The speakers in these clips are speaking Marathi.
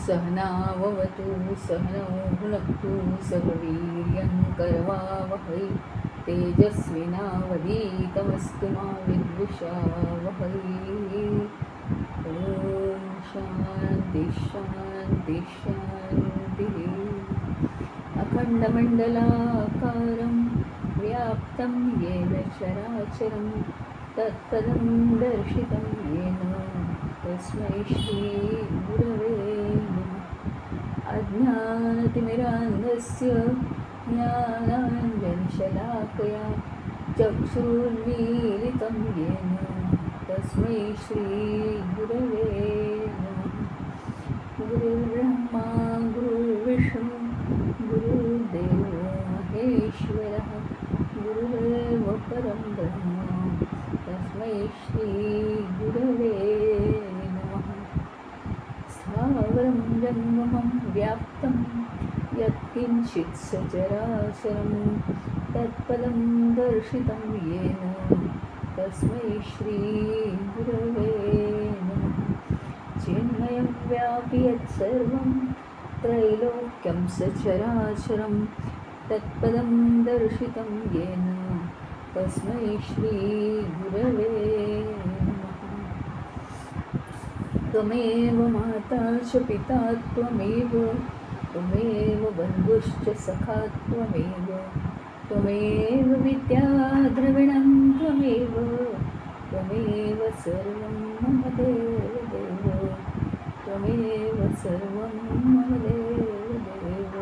सहनाववतु सहनौ भुनक्तु सह वीर्यं करवावहै तेजस्विनावधीतमस्तु मा विद्विषावहै। ॐ शान्ति शान्ति शान्तिः। अखण्डमण्डलाकारं व्याप्तं येन चराचरं तत्पदं दर्शितं येन तस्मै श्रीगुरवे नमः। अज्ञानतिमिरान्धस्य ज्ञानाञ्जनशलाकया चक्षुर्मीलितं येन तस्मै श्रीगुरवे नमः। गुरुर्ब्रह्मा गुरुर्विष्णु गुरुर्देवो महेश्वरः गुरुरेव परं ब्रह्म तस्मै श्रीगुरवे नमः। स्थावरं जङ्गमं व्याप्तं यत्किञ्चित् सचराचरं तत्पदं दर्शितं येन तस्मै श्रीगुरवे नमः। चिन्मयं व्यापि यत्सर्वं त्रैलोक्यं सचराचरं तत्पदं दर्शितं येन तस्मै श्रीगुरवे नमः। त्वमेव माता च पिता त्वमेव त्वमेव बन्धुश्च सखा त्वमेव त्वमेव विद्या द्रविणं त्वमेव त्वमेव सर्वं मम देवदेव त्वमेव सर्वं मम देवदेव।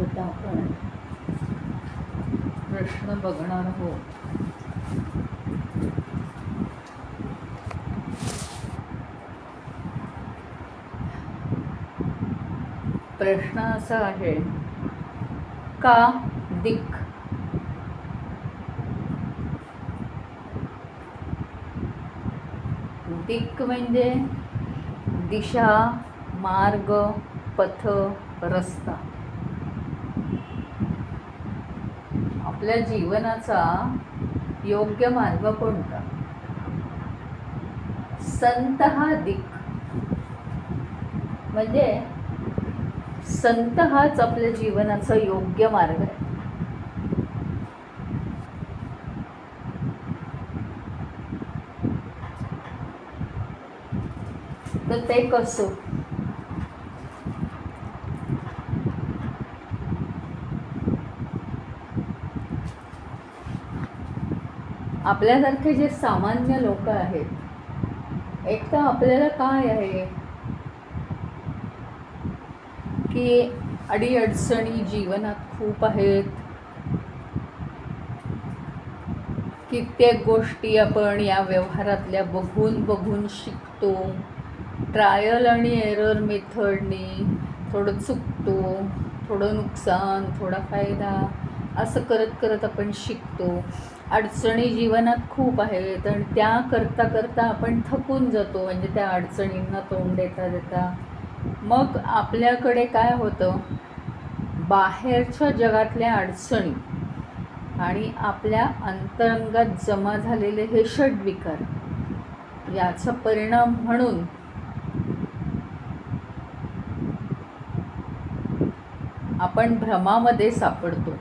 आता आपण प्रश्न बघणार आहोत। प्रश्न असा आहे, का दिक् दिक् म्हणजे दिशा, मार्ग, पथ, रस्ता। आपल्या जीवनाचा योग्य मार्ग कोणता? संत हा दिक् म्हणजे संत हाच आपल्या जीवनाचा योग्य मार्ग आहे। तर ते कसं? आपल्यासारखे जे सामान्य लोक आहेत, एक तर आपल्याला काय आहे की अडीअडचणी जीवनात खूप आहेत। कित्येक गोष्टी आपण या व्यवहारातल्या बघून शिकतो। ट्रायल आणि एरर मेथडनी थोडं चुकतो, थोडं नुकसान, थोडा फायदा, असं करत करत आपण शिकतो। अडचणी जीवनात खूप आहेत आणि त्या करता करता आपण थकून जातो, म्हणजे त्या अडचणींना तोंड देता देता मग आपल्याकडे काय होतं, बाहेरच्या जगातल्या अडचणी आणि आपल्या अंतरंगात जमा झालेले हे षड्विकार, याचा परिणाम म्हणून आपण भ्रमामध्ये सापडतो।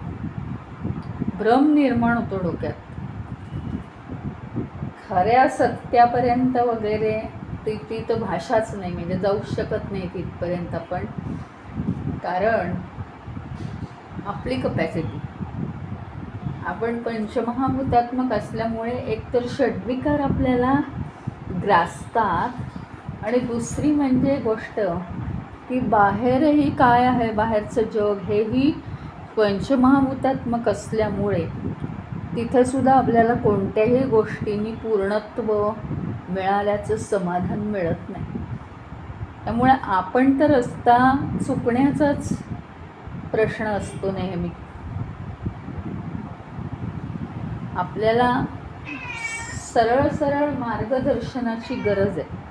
भ्रम निर्माण होतो डोक्यात। खऱ्या सत्यापर्यंत वगैरे ती तर भाषाच नाही, म्हणजे जाऊच शकत नाही तिथपर्यंत आपण, कारण आपली कपॅसिटी, आपण पंचमहाभूतात्मक असल्यामुळे एकतर षड्विकार आपल्याला ग्रासतात आणि दुसरी म्हणजे गोष्ट की बाहेरही काय आहे, बाहेरचं जग हेही पंचमहाभूतात्मक असल्यामुळे तिथंसुद्धा आपल्याला कोणत्याही गोष्टींनी पूर्णत्व मिळाल्याचं समाधान मिळत नाही. त्यामुळे आपण तर रस्ता चुकण्याचाच प्रश्न असतो नेहमी. आपल्याला सरळ सरळ मार्गदर्शनाची गरज आहे.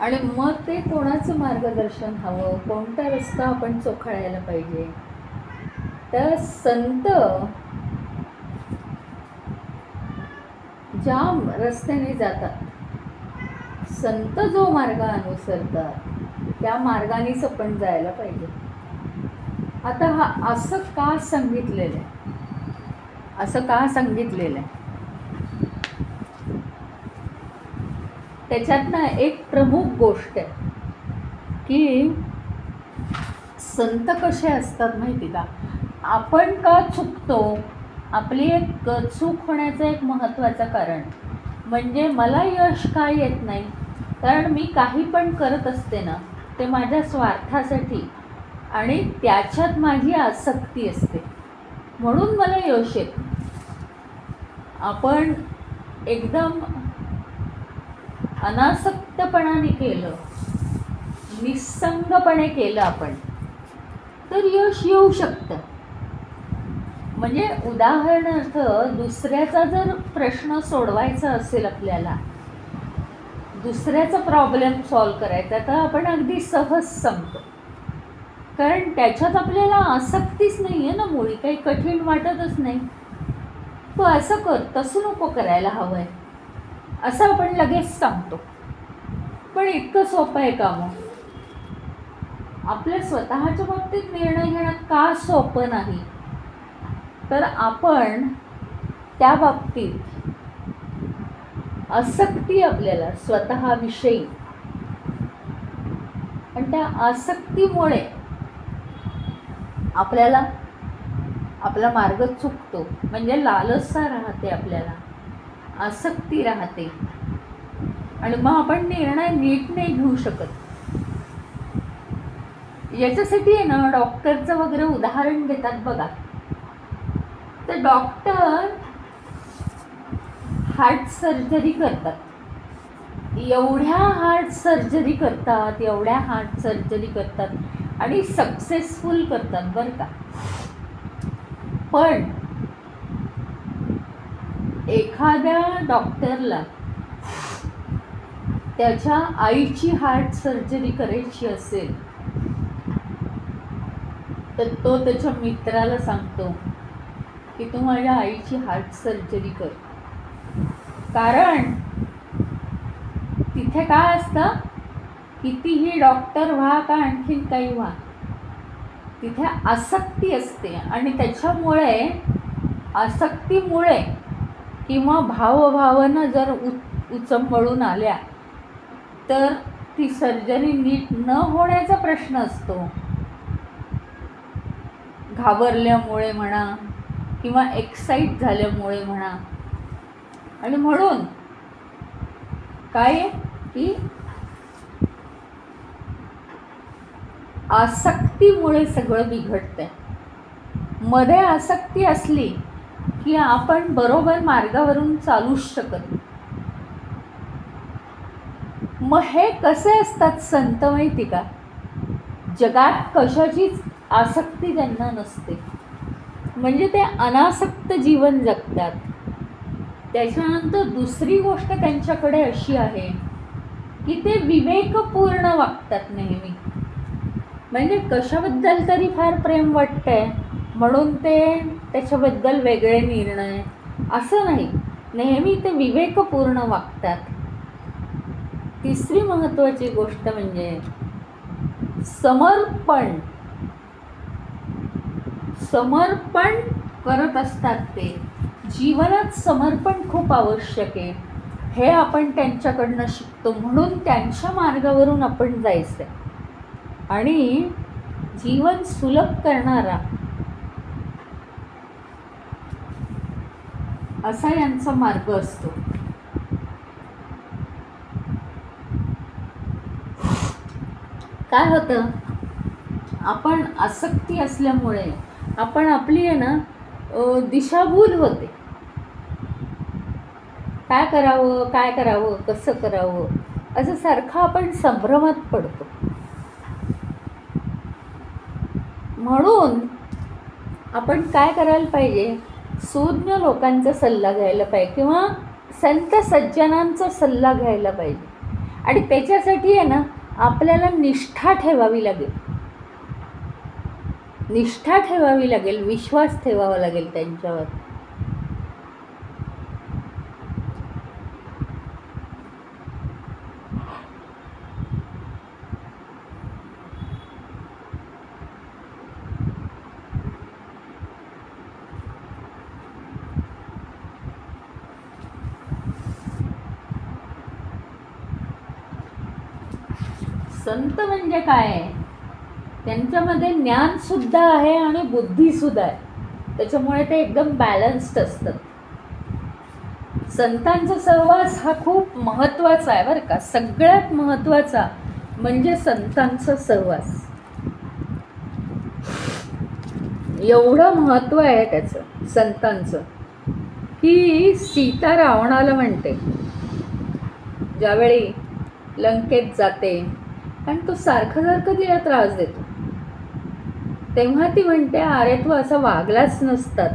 आणि मग ते कोणाचं मार्गदर्शन हवं, कोणता रस्ता आपण चोखाळायला पाहिजे. तर संत ज्या रस्त्याने जातात, संत जो मार्ग अनुसरतात त्या मार्गानेच आपण जायला पाहिजे. आता असं का सांगितलेलं आहे, असं का सांगितलेलं आहे, त्याच्यातनं एक प्रमुख गोष्ट आहे की संत कसे असतात माहिती का. आपण का चुकतो, आपली एक चूक होण्याचं एक महत्त्वाचं कारण म्हणजे मला यश का येत नाही, कारण मी काही पण करत असते ना ते माझ्या स्वार्थासाठी आणि त्याच्यात माझी आसक्ती असते, म्हणून मला यश येत. आपण एकदम अनासक्तपणाने केलं, निस्संगपणे केलं आपण तर यश येऊ शकतं. म्हणजे उदाहरणार्थ दुसऱ्याचा जर प्रश्न सोडवायचा असेल, आपल्याला दुसऱ्याचा प्रॉब्लेम सॉल्व करायचा तर आपण अगदी सहज संपतो, कारण त्याच्यात आपल्याला आसक्तीच नाही आहे ना, मुळी काही कठीण वाटतच नाही. तू असं कर, तसं नको करायला हवं आहे, असं आपण लगेच सांगतो. पण इतकं सोपं आहे का मग? आपल्या स्वतःच्या बाबतीत निर्णय घेण्यात का सोपं नाही, तर आपण त्या बाबतीत आसक्ती आपल्याला स्वतःविषयी, आणि त्या आसक्तीमुळे आपल्याला आपला मार्ग चुकतो. म्हणजे लालसा राहते, आपल्याला आसक्ती राहते आणि मग आपण निर्णय नीट नाही घेऊ शकत. याच्यासाठी आहे ना डॉक्टरचं वगैरे उदाहरण घेतात बघा. तर डॉक्टर हार्ट सर्जरी करतात, एवढ्या हार्ट सर्जरी करतात आणि सक्सेसफुल करतात बरं का. पण एखाद्या डॉक्टरला त्याच्या आईची हार्ट सर्जरी करायची असेल तर तो त्याच्या मित्राला सांगतो की तू माझ्या आईची हार्ट सर्जरी कर. कारण तिथे काय असतं, कितीही डॉक्टर व्हा का आणखीन काही व्हा, तिथे आसक्ती असते आणि त्याच्यामुळे आसक्तीमुळे किंवा भावभावना जर उचंबळून आल्या तर ती सर्जरी नीट न होण्याचा प्रश्न असतो. घाबरल्यामुळे म्हणा किंवा एक्साईट झाल्यामुळे म्हणा. आणि म्हणून काय की आसक्तीमुळे सगळं बिघडतंय. मध्ये आसक्ती असली की आपण बरोबर मार्गावरून चालूच शकत. मग हे कसे असतात संत माहिती का, जगात कशाचीच आसक्ती त्यांना नसते, म्हणजे ते अनासक्त जीवन जगतात. त्याच्यानंतर दुसरी गोष्ट त्यांच्याकडे अशी आहे की ते विवेकपूर्ण वागतात नेहमी. म्हणजे कशाबद्दल तरी फार प्रेम वाटतंय म्हणून ते त्याच्याबद्दल वेगळे निर्णय, असं नाही, नेहमी ते विवेकपूर्ण वागतात. तिसरी महत्त्वाची गोष्ट म्हणजे समर्पण करत असतात ते. जीवनात समर्पण खूप आवश्यक आहे, हे आपण त्यांच्याकडनं शिकतो. म्हणून त्यांच्या मार्गावरून आपण जायचं आणि जीवन सुलभ करणारा असा यांचा मार्ग असतो. काय होतं, आपण आसक्ती असल्यामुळे आपण आपली आहे ना दिशाभूल होते. काय करावं कसं करावं असं सारखं आपण संभ्रमात पडतो. म्हणून आपण काय करायला पाहिजे, सूज्ञ लोकांचा सल्ला घ्यायला पाहिजे किंवा संत सज्जनांचा सल्ला घ्यायला पाहिजे. आणि त्याच्यासाठी आहे ना आपल्याला निष्ठा ठेवावी लागेल, विश्वास ठेवावा लागेल त्यांच्यावर. संत म्हणजे काय आहे, त्यांच्यामध्ये ज्ञानसुद्धा आहे आणि बुद्धीसुद्धा आहे. त्याच्यामुळे ते एकदम बॅलन्स्ड असतात. संतांचा सहवास हा खूप महत्त्वाचा आहे बरं का. सगळ्यात महत्त्वाचा म्हणजे संतांचा सहवास. एवढं महत्त्व आहे त्याचं संतांचं की सीता रावणाला म्हणते, ज्यावेळी लंकेत जाते आणि तो सारखं तिला त्रास देतो, तेव्हा ती म्हणते, अरे तू असं वागलाच नसतात.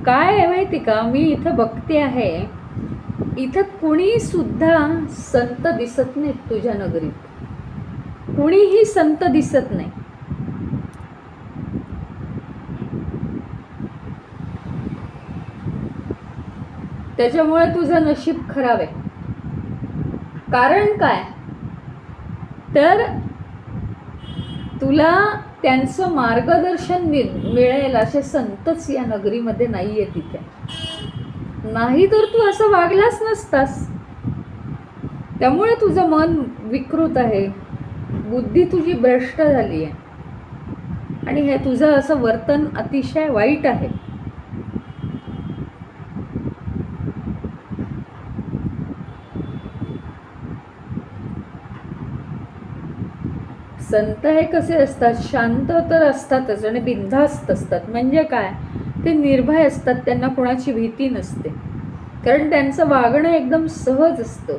काय आहे माहिती का, मी इथं बघते आहे, इथं कुणीसुद्धा संत दिसत नाहीत तुझ्या नगरीत, कुणीही संत दिसत नाही. त्याच्यामुळे तुझं नशीब खराब आहे. कारण काय तर तुला त्यांचं मार्गदर्शन मिळेल असे संतच या नगरीमध्ये नाही आहे तिथे. नाही तर तू असं वागलाच नसतास. त्यामुळे तुझं मन विकृत आहे, बुद्धी तुझी भ्रष्ट झाली आहे आणि हे तुझं असं वर्तन अतिशय वाईट आहे. संत हे कसे असतात, शांत तर असतातच आणि बिनधास्त असतात. म्हणजे काय, ते निर्भय असतात, त्यांना कोणाची भीती नसते, कारण त्यांचं वागणं एकदम सहज असतं.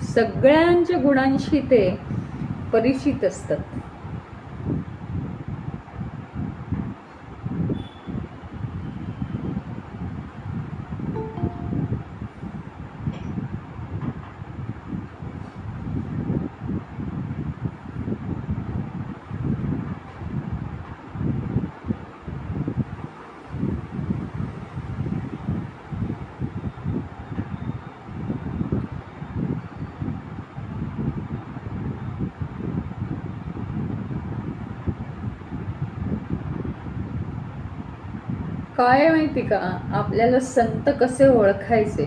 सगळ्यांच्या गुणांशी ते परिचित असतात. काय माहिती का, आपल्याला संत कसे ओळखायचे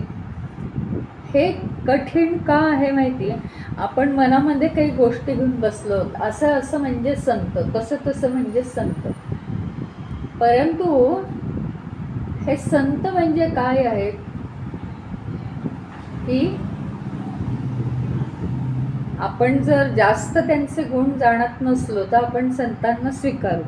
हे कठीण का आहे माहिती आहे. आपण मनामध्ये काही गोष्टी घेऊन बसलो, असं म्हणजे संत, तसं म्हणजे संत. परंतु हे संत म्हणजे काय आहेत की आपण जर जास्त त्यांचे गुण जाणत नसलो तर आपण संतांना स्वीकारू.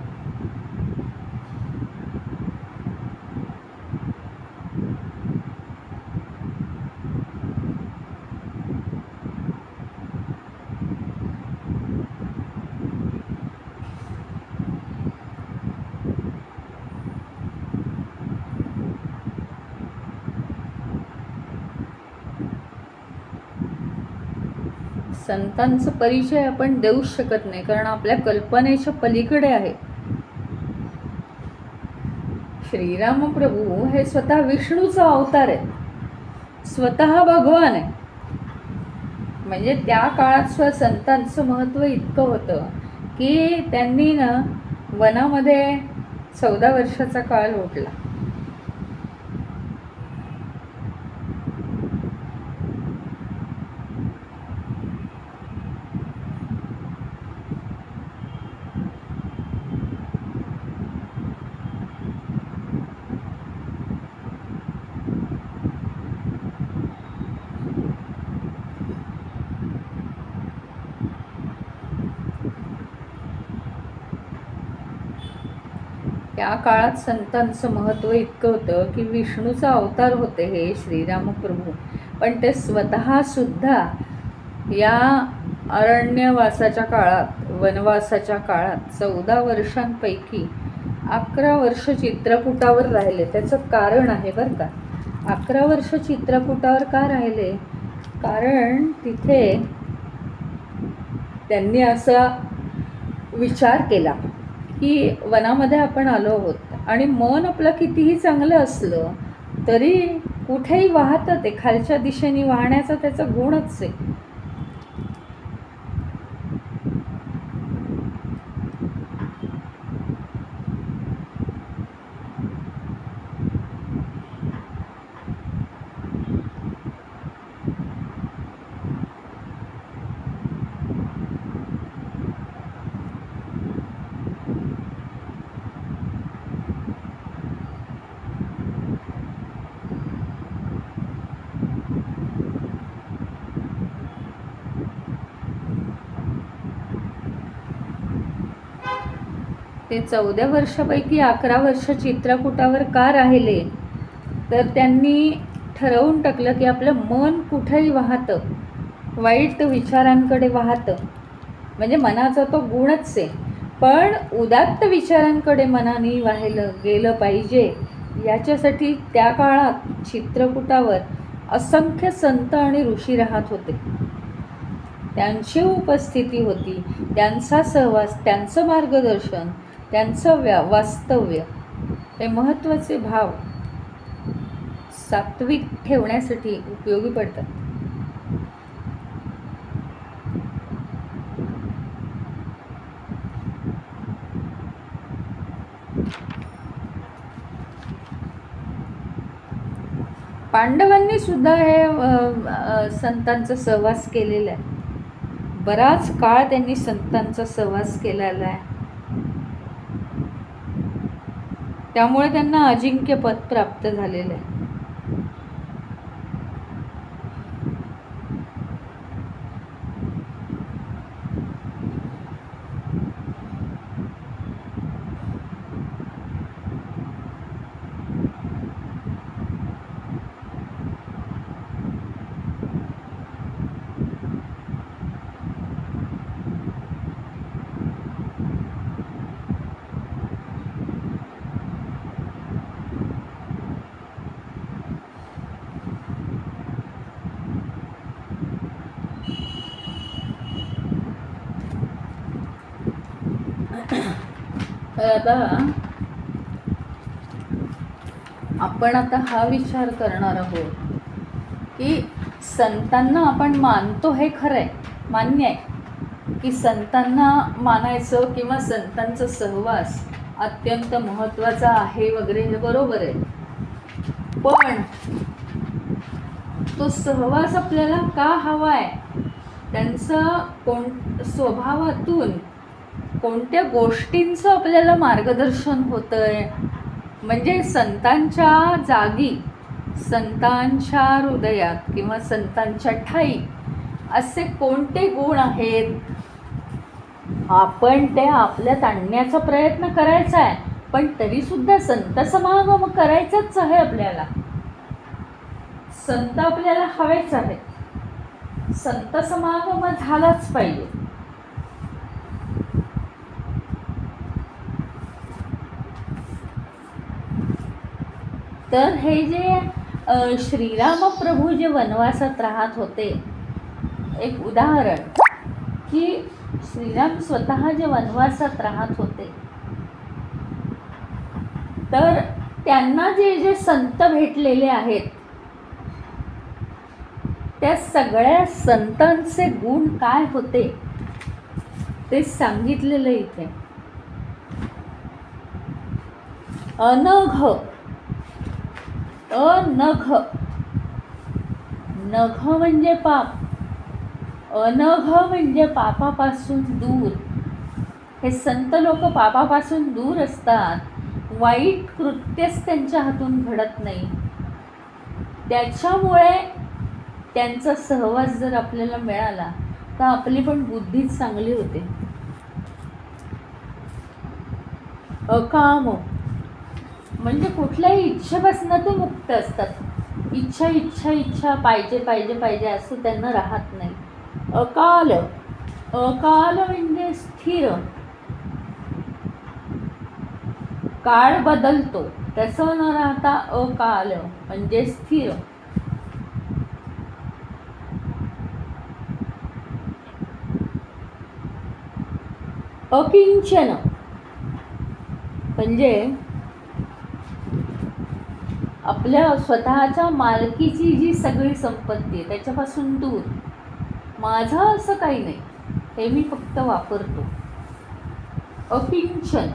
संतांचा परिचय आपण देऊच शकत नाही, कारण आपल्या कल्पनेच्या पलीकडे आहे. श्रीराम प्रभू हे स्वतः विष्णूचा अवतार आहे, स्वतः भगवान आहे. म्हणजे त्या काळात संतांचं महत्त्व इतकं होतं की त्यांनी ना वनामध्ये 14 वर्षाचा काळ लोटला. त्या काळात संतांचं महत्त्व इतकं होतं की विष्णूचा अवतार होते हे श्रीरामप्रभू, पण ते स्वतःसुद्धा या अरण्यवासाच्या काळात, वनवासाच्या काळात 14 वर्षांपैकी 11 वर्ष चित्रकूटावर राहिले. त्याचं कारण आहे बरं का. 11 वर्ष चित्रकूटावर का राहिले? कारण तिथे त्यांनी असा विचार केला की वनामध्ये आपण आलो आहोत आणि मन आपलं कितीही चांगलं असलं तरी कुठेही वाहतं, ते खालच्या दिशेने वाहण्याचा त्याचा गुणच आहे. ते 14 वर्षापैकी 11 वर्ष चित्रकूटावर का राहिले? तर त्यांनी ठरवून टाकलं की आपलं मन कुठेही वाहतं, वाईट विचारांकडे वाहतं, म्हणजे मनाचा तो गुणच आहे. पण उदात्त विचारांकडे मनाने वाहिलं गेलं पाहिजे, याच्यासाठी त्या काळात चित्रकूटावर असंख्य संत आणि ऋषी राहत होते. त्यांची उपस्थिती होती, त्यांचा सहवास, त्यांचं मार्गदर्शन, त्यांचं वास्तव्य, हे महत्त्वाचे भाव सात्विक ठेवण्यासाठी उपयोगी पडतात. पांडवांनी सुद्धा हे संतांचा सहवास केलेला आहे. बराच काळ त्यांनी संतांचा सहवास केलेला आहे. त्यामुळे त्यांना अजिंक्य पद प्राप्त झालेलं आहे. तर आपण आता हा विचार करणार आहोत की संतांना आपण मानतो हे खरं आहे, मान्य आहे की संतांना मानायचं किंवा संतांचा सहवास अत्यंत महत्त्वाचा आहे वगैरे, हे बरोबर आहे. पण तो सहवास आपल्याला का हवा आहे? त्यांचं स्वभावातून कोणत्या गोष्टींचं आपल्याला मार्गदर्शन होतंय? म्हणजे संतांच्या जागी, संतांच्या हृदयात किंवा संतांच्या ठाई असे कोणते गुण आहेत? आपण ते आपल्यात आणण्याचा प्रयत्न करायचा आहे, पण तरीसुद्धा संत समागम करायचंच आहे आपल्याला. संत आपल्याला हवेच आहे, संत समागम झालाच पाहिजे. तर हे जे श्रीराम प्रभू जे वनवासात राहत होते, एक उदाहरण की श्रीराम स्वतः जे वनवासात राहत होते, तर त्यांना जे जे संत भेटलेले आहेत त्या सगळ्या संतांचे गुण काय होते ते सांगितलेलं इथे. अनघ, अनघ, नघ म्हणजे पाप, अनघ म्हणजे पापापासून दूर. हे संत लोक पापापासून दूर असतात, वाईट कृत्यच त्यांच्या हातून घडत नाही. त्याच्यामुळे त्यांचा सहवास जर आपल्याला मिळाला तर आपली पण बुद्धी चांगली होते. अकाम, म्हणजे कुठल्याही इच्छेपासून ते मुक्त असतात. इच्छा इच्छा इच्छा पाहिजे पाहिजे पाहिजे असं त्यांना राहत नाही. अकाल, अकाल म्हणजे स्थिर. काळ बदलतो तसं न राहता अकाल म्हणजे स्थिर. अकिंचन म्हणजे आपल्या स्वतःच्या मालकीची जी सगळी संपत्ती आहे त्याच्यापासून दूर. माझं असं काही नाही, हे मी फक्त वापरतो. अकिंचन.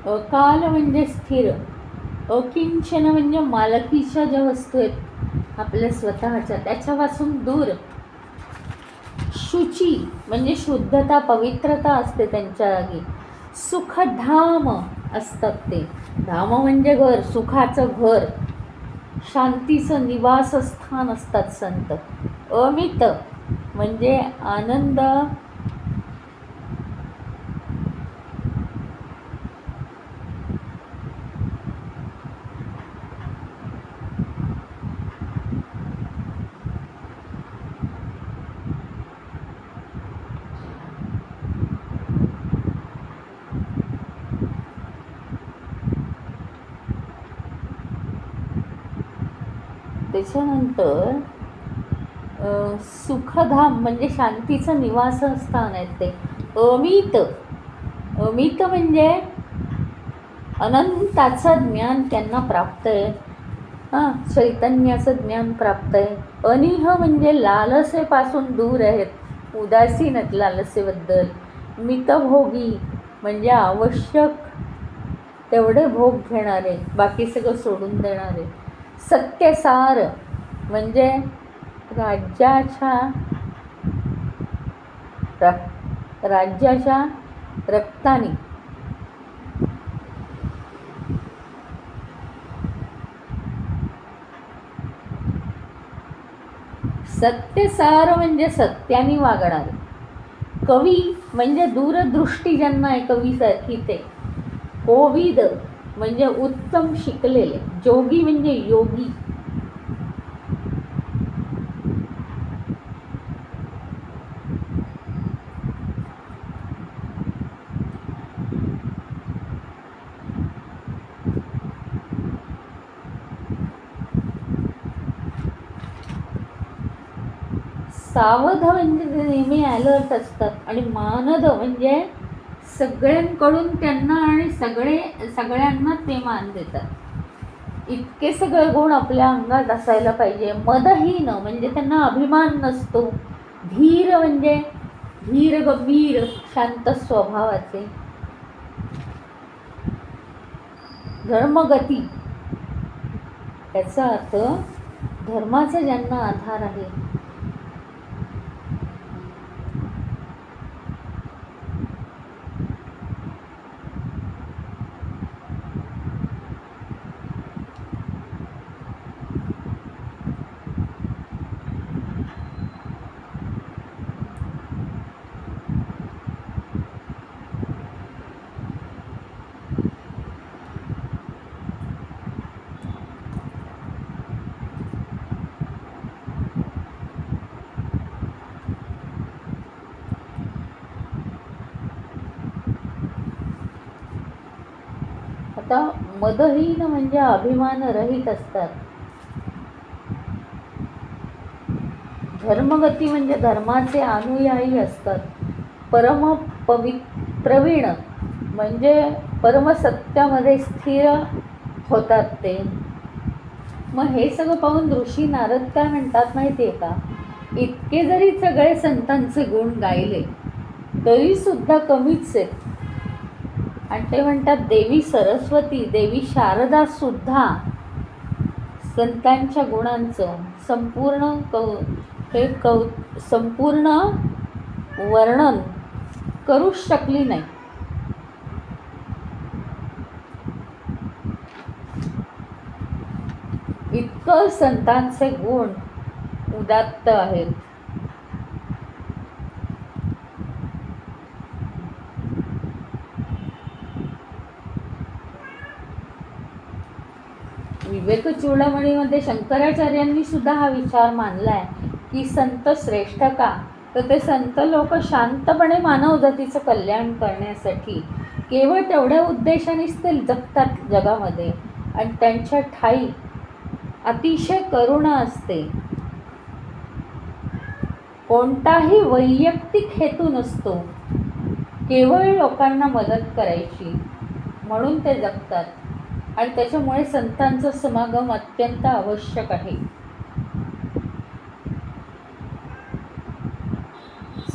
अकाल म्हणजे स्थिर. अकिंचन म्हणजे मालकीच्या ज्या वस्तू आहेत आपल्या स्वतःच्या त्याच्यापासून दूर. शुची म्हणजे शुद्धता पवित्रता असते त्यांच्या जागी. सुखधाम असतात ते. धाम म्हणजे घर, सुखाचं घर, शांतीचं निवासस्थान असतात संत. अमित म्हणजे आनंद, त्याच्यानंतर सुखधाम म्हणजे शांतीचं निवासस्थान आहे ते. अमित, अमित म्हणजे अनंताचं ज्ञान त्यांना प्राप्त आहे. चैतन्याचं ज्ञान प्राप्त आहे. अनिह म्हणजे लालसेपासून दूर आहेत, उदासीन आहेत लालसेबद्दल. मितभोगी म्हणजे आवश्यक तेवढे भोग घेणारे, बाकी सगळं सोडून देणारे. सत्यसार म्हणजे राज्याच्या रक्ताने. सत्यसार म्हणजे सत्याने वागणारे. कवी म्हणजे दूरदृष्टी ज्यांना आहे कवीसारखी ते. कोविद म्हणजे उत्तम शिकलेले. जोगी म्हणजे योगी. सावध म्हणजे ते नेहमी अलर्ट असतात. आणि मानद म्हणजे सगळ्यांकडून त्यांना आणि सगळ्यांना ते मान देतात. इतके सगळे गुण आपल्या अंगात असायला पाहिजे. मदहीन म्हणजे त्यांना अभिमान नसतो. धीर म्हणजे धीर गंभीर शांत स्वभावाचे. धर्मगती याचा अर्थ धर्माचा ज्यांना आधार आहे. आता मदहीन म्हणजे अभिमानरहित असतात. धर्मगती म्हणजे धर्माचे अनुयायी असतात. प्रवीण म्हणजे परमसत्यामध्ये स्थिर होतात ते. मग हे सगळं पाहून ऋषी नारद काय म्हणतात माहिती आहे का, इतके जरी सगळे संतांचे गुण गायले तरी सुद्धा कमीच आहेत. आणि ते म्हणतात देवी सरस्वती, देवी शारदा सुद्धा संतांच्या गुणांचं संपूर्ण वर्णन करूच शकली नाही. इतकं संतांचे गुण उदात्त आहेत. विवेक चूडामणीमध्ये शंकराचार्यांनी सुद्धा हा विचार मांडलाय की संत श्रेष्ठ का, तर ते संत लोक शांतपणे मानव जातीचं कल्याण करण्यासाठी केवळ तेवढ्या उद्देशानेच ते जगतात जगामध्ये. आणि त्यांच्या ठाई अतिशय करुणा असते. कोणताही वैयक्तिक हेतू नसतो, केवळ लोकांना मदत करायची म्हणून ते जगतात. आणि त्याच्यामुळे संतांचा समागम अत्यंत आवश्यक आहे.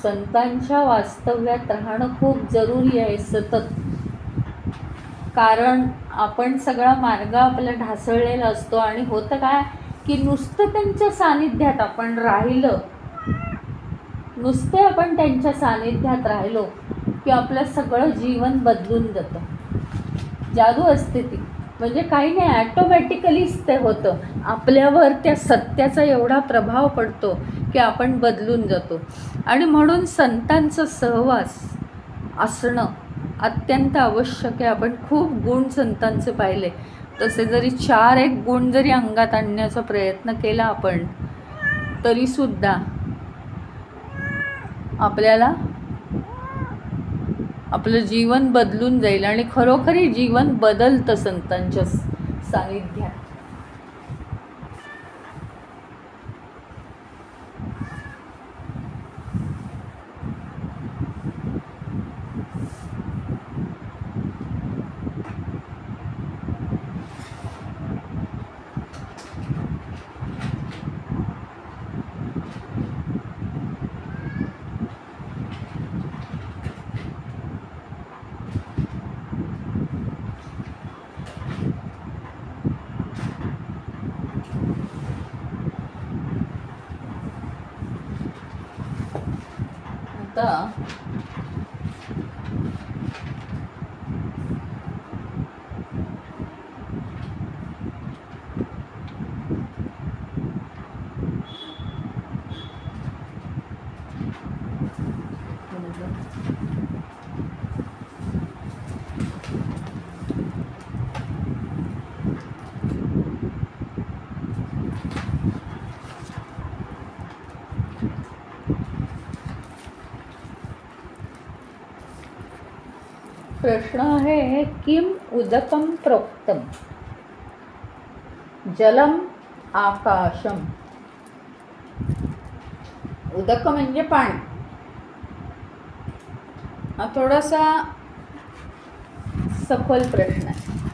संतांच्या वास्तव्यात राहणं खूप जरुरी आहे सतत. कारण आपण सगळा मार्ग आपला ढासळलेला असतो. आणि होतं काय की नुसतं त्यांच्या सानिध्यात आपण राहिलं, नुसते आपण त्यांच्या सानिध्यात राहिलो की आपलं सगळं जीवन बदलून जातं. जादू असते ती. म्हणजे काही नाही, ॲटोमॅटिकलीच ते होतं. आपल्यावर त्या सत्याचा एवढा प्रभाव पडतो की आपण बदलून जातो. आणि म्हणून संतांचा सहवास असणं अत्यंत आवश्यक आहे. आपण खूप गुण संतांचे पाहिले, तसे जरी 4-1 गुण जरी अंगात आणण्याचा प्रयत्न केला आपण तरीसुद्धा आपल्याला आपलं जीवन बदलून जाईल. आणि खरोखरी जीवन बदलतं संतांच्या सानिध्यात. आता प्रश्न आहे किम उदकम प्रोक्तम जलम आकाशम. उदक म्हणजे पाणी. हा थोडासा सखोल प्रश्न आहे.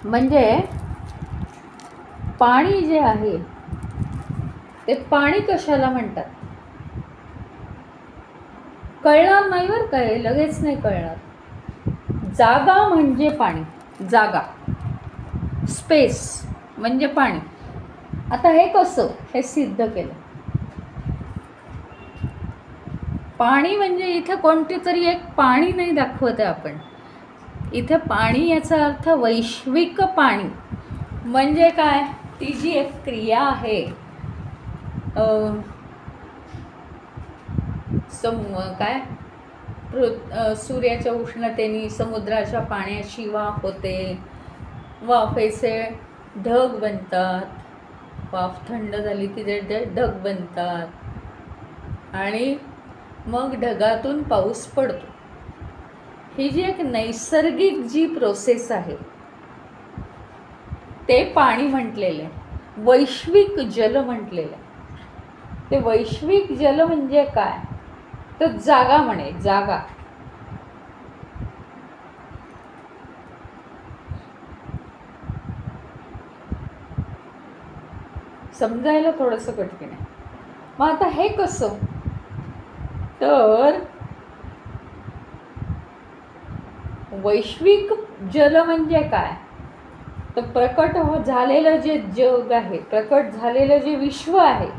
म्हणजे पाणी जे आहे ते पाणी कशाला म्हणतात कळणार नाही बरं का, लगेच नाही कळणार. जागा म्हणजे पाणी, जागा, स्पेस म्हणजे पाणी. आता हे कसं, हे सिद्ध केलं. पाणी म्हणजे इथे कोणती तरी एक पाणी नाही दाखवत आहे आपण. इथे पाणी याचा अर्थ वैश्विक पाणी. म्हणजे काय, ती जी एक क्रिया आहे काय सूर्याच्या उष्णतेने समुद्राच्या पाण्याची वाफ होते, वाफेचे ढग बनतात, वाफ थंड झाली की ते ढग बनतात आणि मग ढगातून पाऊस पडतो. ही जी एक नैसर्गिक जी प्रोसेस आहे ते पाणी म्हटलेलं आहे, वैश्विक जल म्हटलेलं आहे. ते वैश्विक जल म्हणजे काय, तर जागा म्हणे, जागा. समजायला थोडंसं कठीण आहे. मग आता हे कसं, तर वैश्विक जल म्हणजे काय, तर प्रकट झालेलं जे जग आहे, प्रकट झालेलं जे विश्व आहे,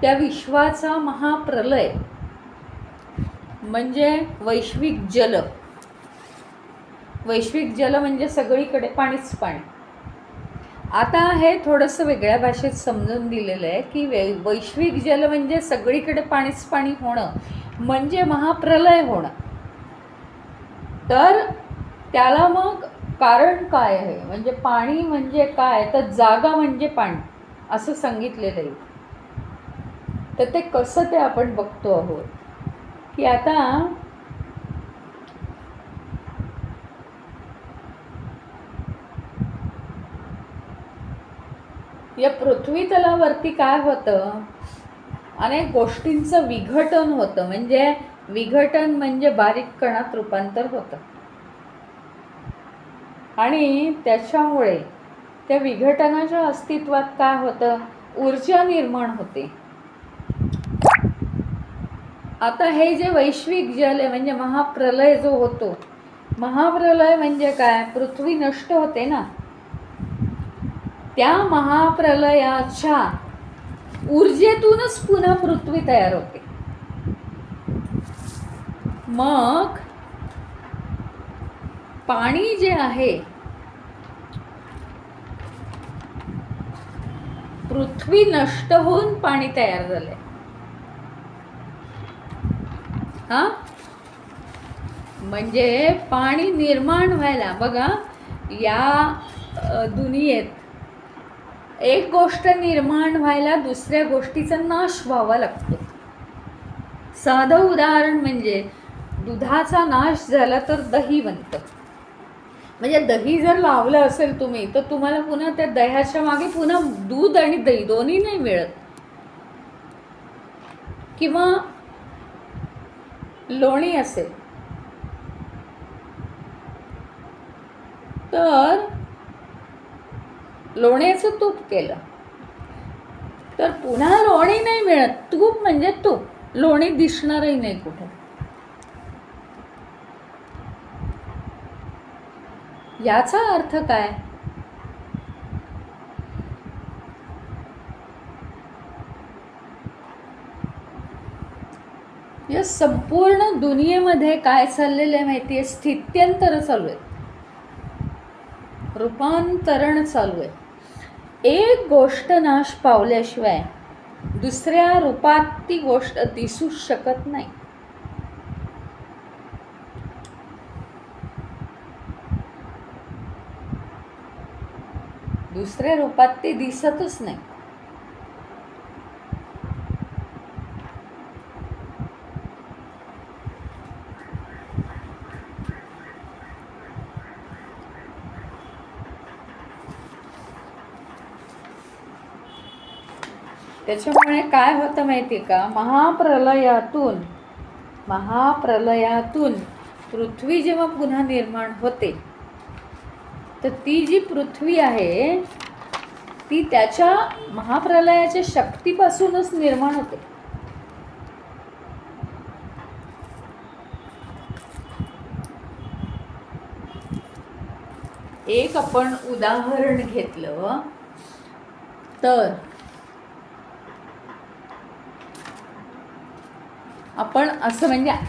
त्या विश्वाचा महाप्रलय म्हणजे वैश्विक जल. वैश्विक जल म्हणजे सगळीकडे पाणीच पाणी. आता हे थोडंसं वेगळ्या भाषेत समजून दिलेलं आहे की वैश्विक जल म्हणजे सगळीकडे पाणीच पाणी होणं म्हणजे महाप्रलय होणं. तर त्याला मग कारण काय आहे, म्हणजे पाणी म्हणजे काय, तर जागा म्हणजे पाणी असं सांगितलेलं आहे. तर ते कसं ते आपण बघतो आहोत की आता या पृथ्वी तलावरती काय होतं, अनेक गोष्टींचं विघटन होतं. म्हणजे विघटन म्हणजे बारीक कणात रूपांतर होतं आणि त्याच्यामुळे त्या विघटनाच्या अस्तित्वात काय होतं, ऊर्जा निर्माण होते. आता हे जे वैश्विक जल आहे म्हणजे महाप्रलय जो होतो, महाप्रलय म्हणजे काय, पृथ्वी नष्ट होते ना, त्या महाप्रलयाच्या ऊर्जेतूनच पुन्हा पृथ्वी तयार होते. मग पाणी जे आहे, पृथ्वी नष्ट होऊन पाणी तयार झाले. हा म्हणजे पाणी निर्माण व्हायला बघा, या दुनियेत एक गोष्ट निर्माण व्हायला दुसऱ्या गोष्टीचा नाश व्हावा लागतो. साधं उदाहरण म्हणजे दुधाचा नाश झाला तर दही बनतं. म्हणजे दही जर लावलं असेल तुम्ही, तर तुम्हाला पुन्हा त्या दह्याच्या मागे पुन्हा दूध आणि दही दोन्ही नाही मिळत. किंवा लोणी असेल तर लोण्याचं तूप केलं तर पुन्हा लोणी नाही मिळत. तूप म्हणजे तूप, लोणी दिसणारही नाही कुठे. याचा अर्थ काय, या संपूर्ण दुनियेमध्ये काय चाललेलं आहे माहिती आहे, स्थित्यंतर चालू आहे, रूपांतरण चालू आहे. एक गोष्ट नाश पावल्याशिवाय दुसऱ्या रूपात ती गोष्ट दिसू शकत नाही. दुसऱ्या रूपात ते दिसतच नाही. त्याच्यामुळे काय होतं माहिती आहे का, महाप्रलयातून पृथ्वी जेव्हा पुन्हा निर्माण होते, तर ती जी पृथ्वी आहे ती त्याच्या महाप्रलयाच्या शक्तीपासूनच निर्माण होते. एक आपण उदाहरण घेतलं तर आपण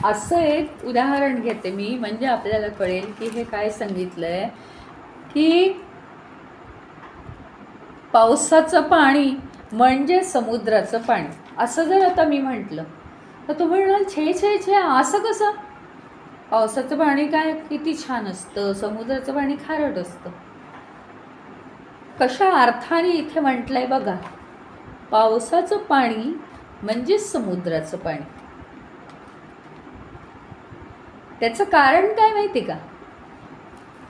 असं एक उदाहरण घेते मी, म्हणजे आपल्याला कळेल की हे काय सांगितलंय की पावसाचं पाणी म्हणजे समुद्राचं पाणी. असं जर आता मी म्हटलं तर तुम्ही म्हणाल छे छे छे असं कसं, पावसाचं पाणी काय किती छान असतं, समुद्राचं पाणी खारट असतं. कशा अर्थाने इथे म्हटलंय बघा, पावसाचं पाणी म्हणजे समुद्राचं पाणी. त्याचं कारण काय माहिती का?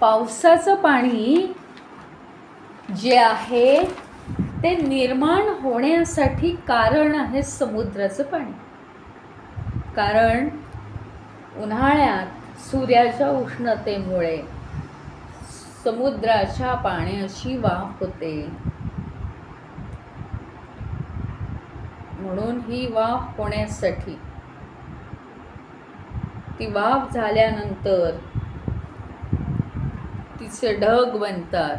पावसाचं पाणी जे आहे ते निर्माण होण्यासाठी कारण आहे समुद्राचं पाणी. कारण उन्हाळ्यात सूर्याच्या उष्णतेमुळे समुद्राच्या पाण्याची वाफ होते. म्हणून ही वाफ होण्यासाठी, ती वाफ झाल्यानंतर तिचे ढग बनतात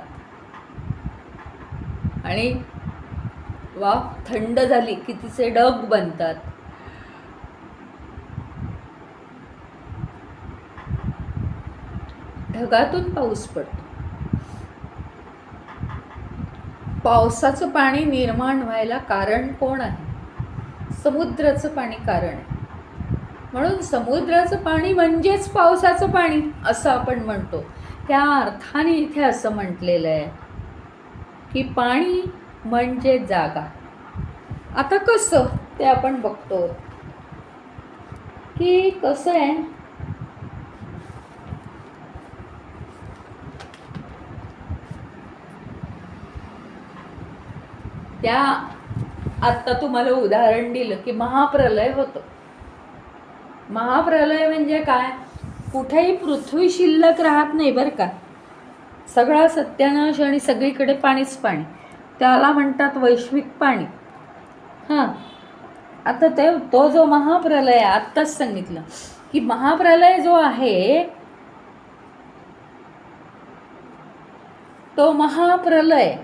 आणि वाफ थंड झाली की तिचे ढग बनतात. ढगातून पाऊस पडतो. पावसाचं पाणी निर्माण व्हायला कारण कोण आहे? समुद्राचं पाणी कारण आहे. म्हणून समुद्राचं पाणी म्हणजेच पावसाचं पाणी असं आपण म्हणतो. त्या अर्थाने इथे असं म्हटलेलं आहे की पाणी म्हणजे जागा. आता कसं ते आपण बघतो की कसं आहे, त्या आत्ता तुम्हाला उदाहरण दिलं की महाप्रलय होतं. महाप्रलय म्हणजे काय? कुठेही पृथ्वी शिल्लक राहत नाही बरं का. सगळा सत्यानाश आणि सगळीकडे पाणीच पाणी, त्याला म्हणतात वैश्विक पाणी. हां, आता तो जो महाप्रलय आहे, आत्ताच सांगितलं की महाप्रलय जो आहे तो महाप्रलय,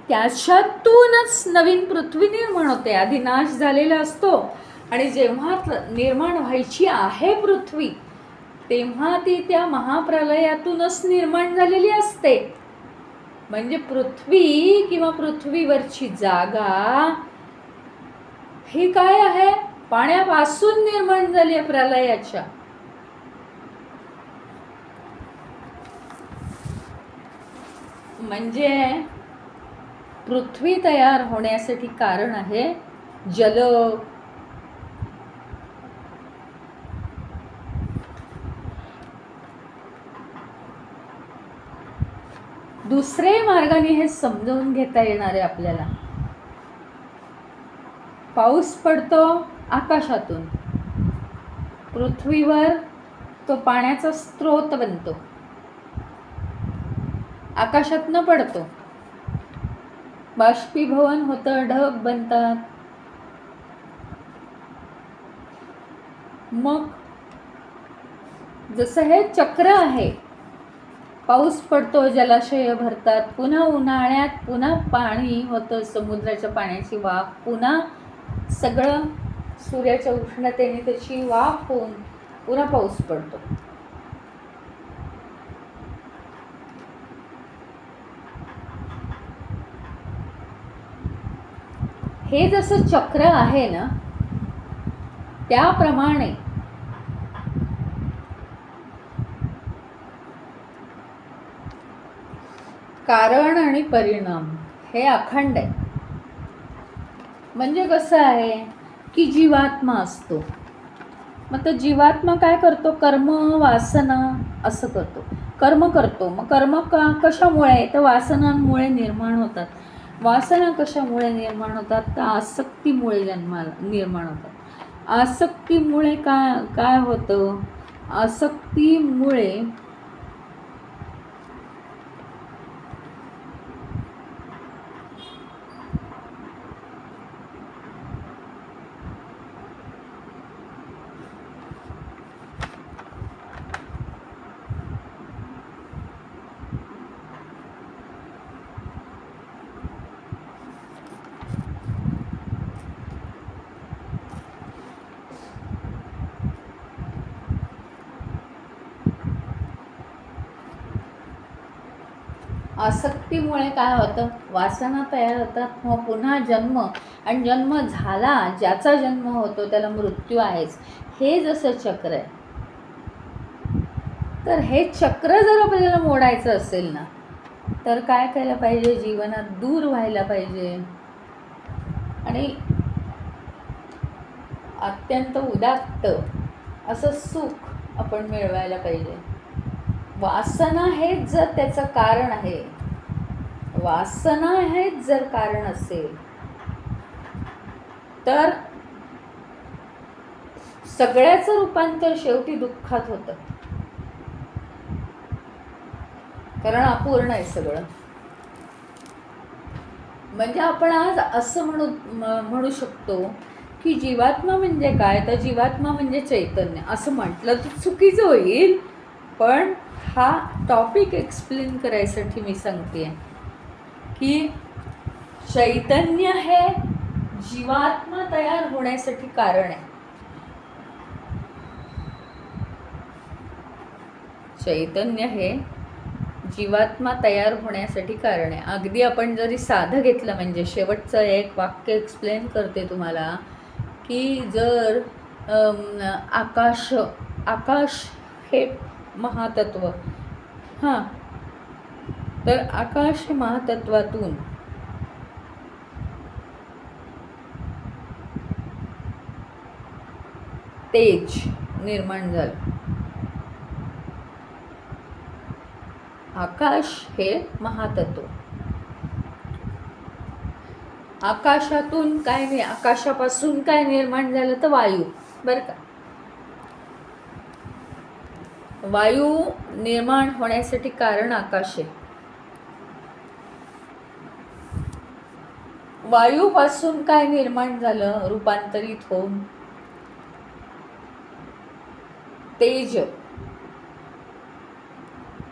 त्याच्यातूनच नवीन पृथ्वी निर्माण होते. आधी नाश झालेला असतो आणि जेव्हा निर्माण व्हायची आहे पृथ्वी तेव्हा ती त्या महाप्रलयातूनच निर्माण झालेली असते. म्हणजे पृथ्वी किंवा पृथ्वीवरची जागा ही काय आहे? पाण्यापासून निर्माण झाली आहे प्रलयाच्या. म्हणजे पृथ्वी तयार होण्यासाठी कारण आहे जल. दुसरे मार्गाने हे समजावून घेता येणार आहे आपल्याला. पाऊस पडतो आकाशातून, पृथ्वीवर तो पाण्याचा स्रोत बनतो. आकाशातनं पडतो, बाष्पीभवन होतं, ढग बनतात. मग जसं हे चक्र आहे, पाऊस पडतो, जलाशय भरतात, पुन्हा उन्हाळ्यात पुन्हा पाणी होतं, समुद्राच्या पाण्याची वाफ, पुन्हा सगळं सूर्याच्या उष्णतेने त्याची वाफ होऊन पुन्हा पाऊस पडतो. हे जसं चक्र आहे ना, त्याप्रमाणे कारण आणि परिणाम हे अखंड आहे. म्हणजे कसं आहे की जीवात्मा असतो, मग तो जीवात्मा काय करतो? कर्म, वासना असं करतो, कर्म करतो. मग कर्म कशामुळे? तर वासनांमुळे निर्माण होतात. वासना कशामुळे निर्माण होतात? तर आसक्तीमुळे निर्माण होतात. आसक्तीमुळे काय होतं? आसक्तीमुळे आसक्तीमुळे काय होतं? वासना तयार होतात. मग पुन्हा जन्म, आणि जन्म झाला, ज्याचा जन्म होतो त्याला मृत्यू आहेच. हे जसं चक्र आहे, तर हे चक्र जर आपल्याला मोडायचं असेल ना, तर काय केलं पाहिजे? जीवनात दूर व्हायला पाहिजे आणि अत्यंत उदात्त असं सुख आपण मिळवायला पाहिजे. वासना हेच जर त्याचं कारण आहे, वासना हेच जर कारण असेल तर सगळ्याचं रूपांतर शेवटी दुःखात होतं, कारण अपूर्ण आहे सगळं. म्हणजे आपण आज असं म्हणू शकतो की जीवात्मा म्हणजे काय, तर जीवात्मा म्हणजे चैतन्य. असं म्हटलं तर चुकीचं होईल, पण हा टॉपिक एक्सप्लेन करायसाठी मी सांगते की चैतन्य हे जीवात्मा तयार होण्यासाठी कारण आहे. चैतन्य हे जीवात्मा तयार होण्यासाठी कारण आहे. अगदी आपण जरी साधं घेतलं, म्हणजे शेवटचं एक वाक्य एक्सप्लेन करते तुम्हाला की जर आकाश हे महातत्व, हां, तर आकाश हे महातत्वातून तेज निर्माण झालं. आकाश हे महातत्व, आकाशातून काय नाही, आकाशापासून काय निर्माण झालं तर वायू, बरं का. वायू निर्माण होण्यासाठी कारण आकाश आहे. वायूपासून काय निर्माण झालं रूपांतरित होऊन, तेज.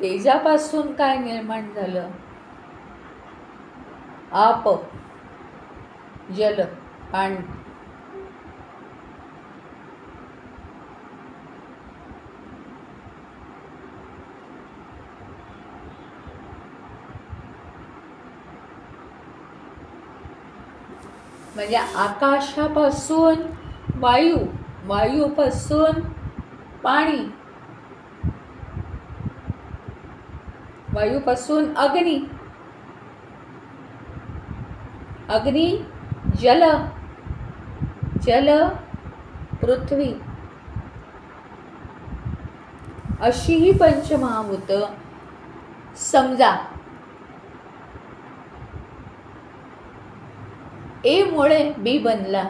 तेजापासून काय निर्माण झालं, आप, जल, पाणी. म्हणजे आकाशापासून वायू, वायूपासून पाणी, वायूपासून अग्नी, अग्नी जल, जल पृथ्वी, अशी ही पंचमहाभूत. समजा ए मुळे बी बनला,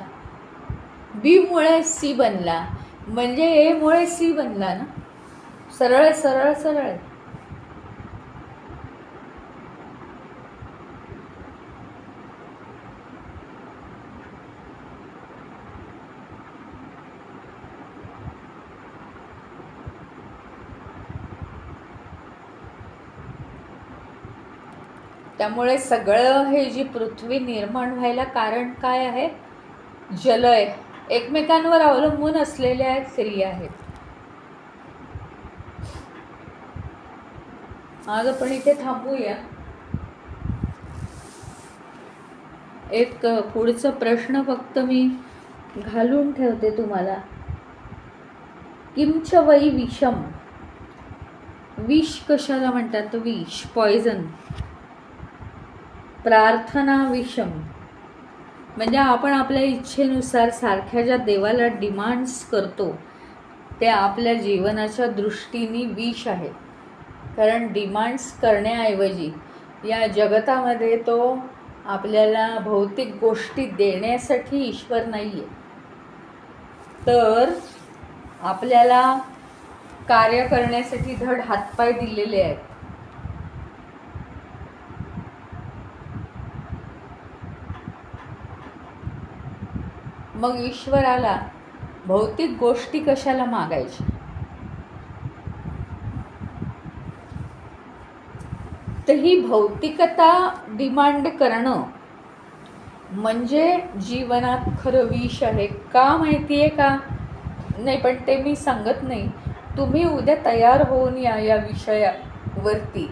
बी मुळे सी बनला, म्हणजे ए मुळे सी बनला ना. सरळ सरळ सरळ. त्यामुळे सगळं हे जी पृथ्वी निर्माण व्हायला कारण काय आहे, जल आहे. एकमेकांवर अवलंबून असलेल्या क्रिया आहेत. आज आपण इथे थांबूया. एक पुढचा प्रश्न फक्त मी घालून ठेवते तुम्हाला. किंच वै विषम, विष कशाला म्हणतात, विष, पॉइझन. प्रार्थना विषम, म्हणजे आपण आपल्या इच्छेनुसार सारख्या ज्या देवाला डिमांड्स करतो ते आपल्या जीवनाच्या दृष्टीने विष आहे. कारण डिमांड्स करण्याऐवजी या जगतामध्ये तो आपल्याला भौतिक गोष्टी देण्यासाठी ईश्वर नाही आहे, तर आपल्याला कार्य करण्यासाठी धड हातपाय दिलेले आहेत. मग ईश्वराला भौतिक गोष्टी कशाला मागायच्या. तर ही भौतिकता डिमांड करणं म्हणजे जीवनात खरं विष आहे. का माहिती आहे का, नाही पण ते मी सांगत नाही. तुम्ही उद्या तयार होऊन या विषयावरती.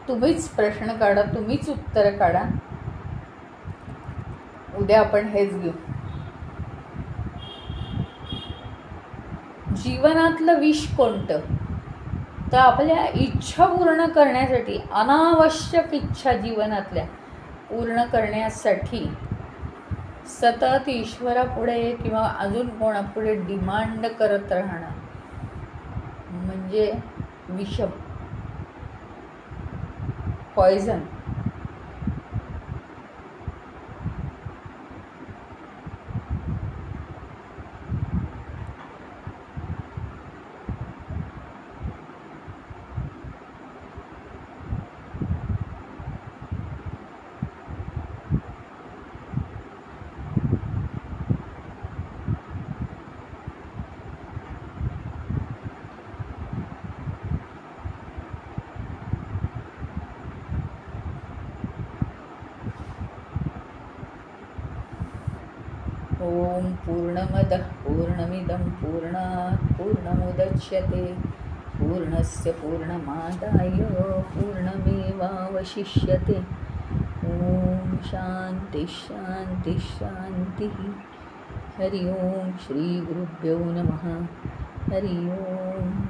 तुम्हीच प्रश्न काढा, तुम्हीच उत्तर काढा. उद्या आपण हेच घेऊ. जीवनातलं विष कोणतं, तर आपल्या इच्छा पूर्ण करण्यासाठी, अनावश्यक इच्छा जीवनातल्या पूर्ण करण्यासाठी सतत ईश्वरापुढे किंवा अजून कोणापुढे डिमांड करत राहणं म्हणजे विषम, पॉयझन. ओम पूर्णमदः पूर्णमिदं पूर्णात् पूर्णमुदच्यते पूर्णस्य पूर्णमादाय पूर्णमेवावशिष्यते. ओम शांती शांती शांती. हरि ओम. श्री गुरुभ्यो नमः. हरि ओम.